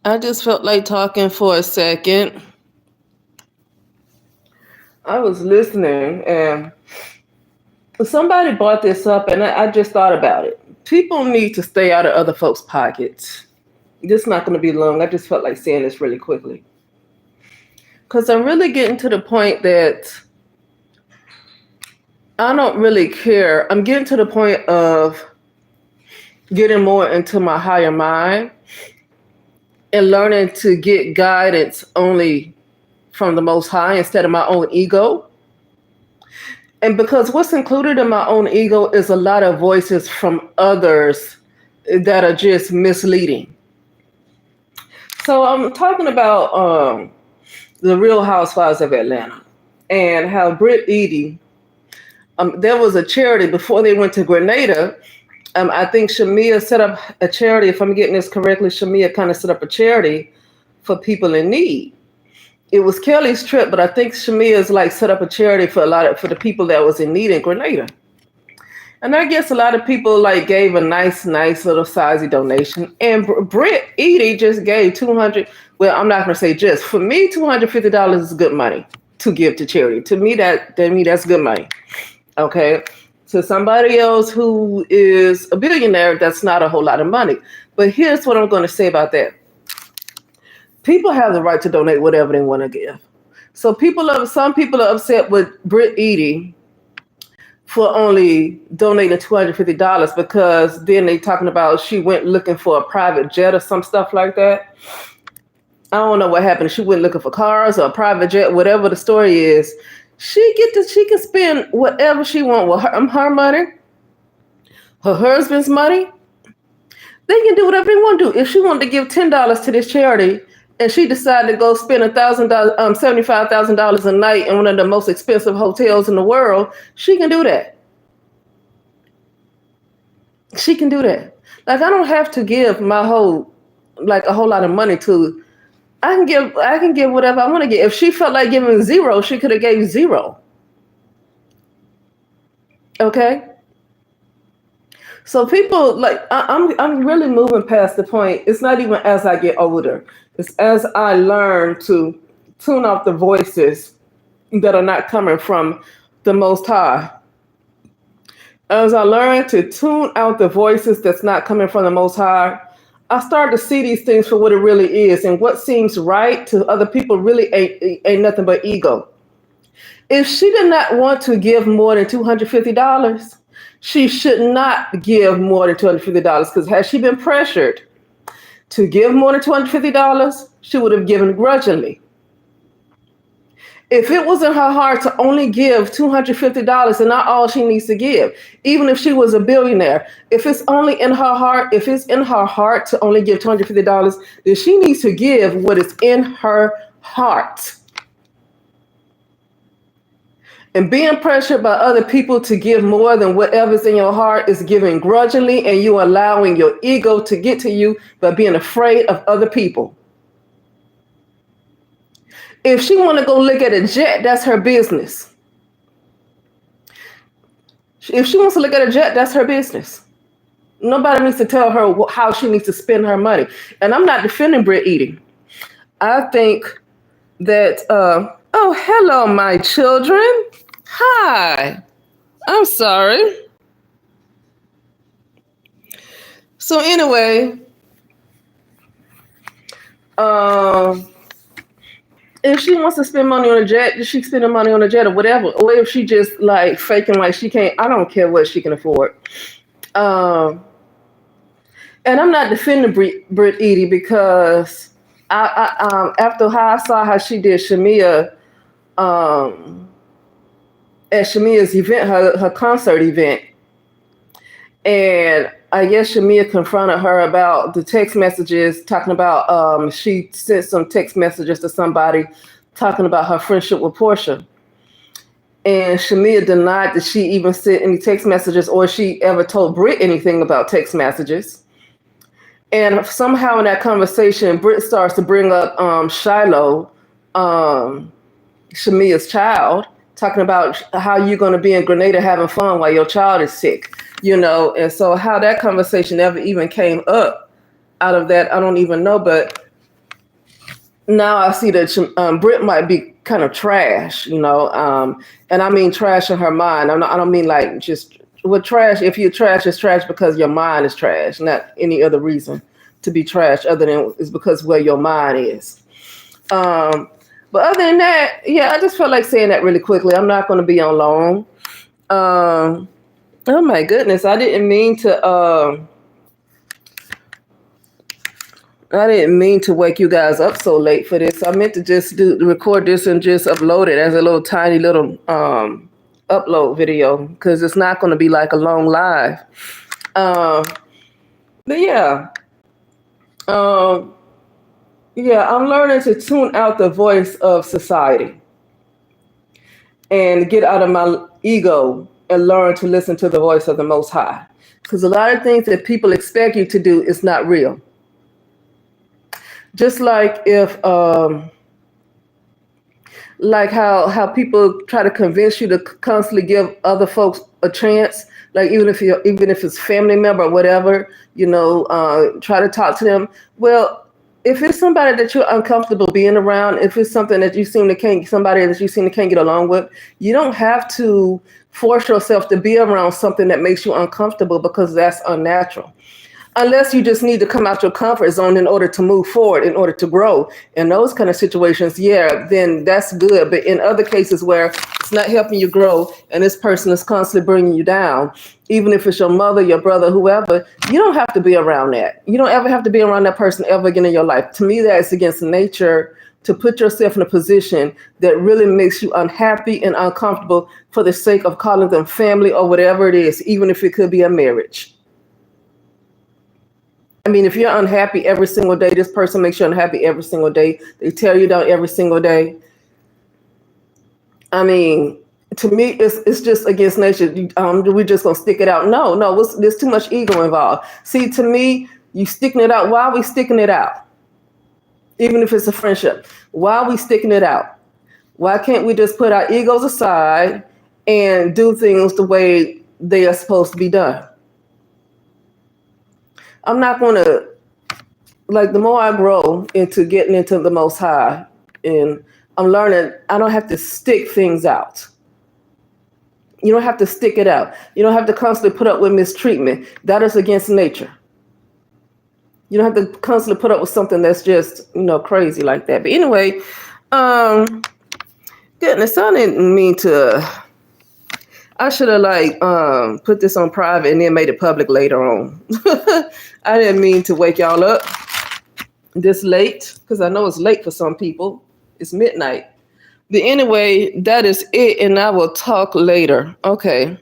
I just felt like talking for a second. I was listening and somebody brought this up and I just thought about it. People need to stay out of other folks' pockets. This is not going to be long. I just felt like saying this really quickly. Because I'm really getting to the point that I don't really care. I'm getting to the point of getting more into my higher mind and learning to get guidance only from the Most High instead of my own ego. And because what's included in my own ego is a lot of voices from others that are just misleading. So I'm talking about the Real Housewives of Atlanta and how Britt Eady, there was a charity before they went to Grenada. I think Shamia set up a charity, if I'm getting this correctly, Shamia kind of set up a charity for people in need. It was Kelly's trip, but I think Shamia's like set up a charity for for the people that was in need in Grenada. And I guess a lot of people like gave a nice little sizey donation. And Britt Eady just gave 200. Well, I'm not going to say just. For me, $250 is good money to give to charity. To me, that's good money. Okay. To somebody else who is a billionaire, that's not a whole lot of money. But here's what I'm going to say about that. People have the right to donate whatever they want to give. So some people are upset with Britt Eady for only donating $250 because then they talking about she went looking for a private jet or some stuff like that. I don't know what happened. She went looking for cars or a private jet, whatever the story is. She can spend whatever she want with her money, her husband's money. They can do whatever they want to do. If she wanted to give $10 to this charity and she decided to go spend $75,000 a night in one of the most expensive hotels in the world, she can do that. She can do that. Like, I don't have to give a whole lot of money to. I can give whatever I want to give. If she felt like giving zero, she could have gave zero. Okay. So people I'm really moving past the point. It's not even as I get older. It's as I learn to tune out the voices that are not coming from the Most High. As I learn to tune out the voices that's not coming from the Most High, I start to see these things for what it really is, and what seems right to other people really ain't nothing but ego. If she did not want to give more than $250, she should not give more than $250 because had she been pressured to give more than $250, she would have given grudgingly. If it was in her heart to only give $250 and not all she needs to give, even if she was a billionaire, if it's in her heart to only give $250, then she needs to give what is in her heart. And being pressured by other people to give more than whatever's in your heart is giving grudgingly, and you allowing your ego to get to you by being afraid of other people. If she want to go look at a jet, that's her business. If she wants to look at a jet, that's her business. Nobody needs to tell her how she needs to spend her money. And I'm not defending Britt Eady. I think that, oh, hello, my children. Hi. I'm sorry. So anyway, if she wants to spend money on a jet, she spend money on a jet or whatever. Or if she just like faking like she can't, I don't care what she can afford. And I'm not defending Britt Eady because after how I saw how she did Shamia at Shamia's event, her concert event, and I guess Shamia confronted her about the text messages, talking about she sent some text messages to somebody talking about her friendship with Portia. And Shamia denied that she even sent any text messages or she ever told Britt anything about text messages. And somehow in that conversation, Britt starts to bring up Shiloh, Shamia's child, talking about how you're going to be in Grenada having fun while your child is sick, and so how that conversation ever even came up out of that, I don't even know. But now I see that Brit might be kind of trash, and I mean trash in her mind. I don't mean like just with trash. If you're trash, it's trash because your mind is trash, not any other reason to be trash other than it's because where your mind is. But other than that, yeah, I just felt like saying that really quickly. I'm not going to be on long. Oh my goodness, I didn't mean to wake you guys up so late for this. I meant to just record this and just upload it as a little tiny little upload video because it's not going to be like a long live. But yeah, I'm learning to tune out the voice of society and get out of my ego and learn to listen to the voice of the Most High. Because a lot of things that people expect you to do is not real. Just like if, like how people try to convince you to constantly give other folks a chance, like even if it's family member or whatever, try to talk to them. Well, if it's somebody that you're uncomfortable being around, if it's something that somebody that you seem to can't get along with, you don't have to force yourself to be around something that makes you uncomfortable because that's unnatural. Unless you just need to come out your comfort zone in order to move forward, in order to grow. In those kind of situations, yeah, then that's good. But in other cases where it's not helping you grow and this person is constantly bringing you down, even if it's your mother, your brother, whoever, you don't have to be around that. You don't ever have to be around that person ever again in your life. To me, that's against nature to put yourself in a position that really makes you unhappy and uncomfortable for the sake of calling them family or whatever it is, even if it could be a marriage. I mean, if you're unhappy every single day, this person makes you unhappy every single day. They tear you down every single day. I mean, to me, it's just against nature. We're just going to stick it out. No, there's too much ego involved. See, to me, you sticking it out. Why are we sticking it out? Even if it's a friendship. Why are we sticking it out? Why can't we just put our egos aside and do things the way they are supposed to be done? I'm not going to, like, the more I grow into getting into the Most High, and I'm learning, I don't have to stick things out. You don't have to stick it out. You don't have to constantly put up with mistreatment. That is against nature. You don't have to constantly put up with something that's just, crazy like that. But anyway, goodness, I didn't mean to. I should have put this on private and then made it public later on. I didn't mean to wake y'all up this late because I know it's late for some people. It's midnight. But anyway, that is it, and I will talk later. Okay.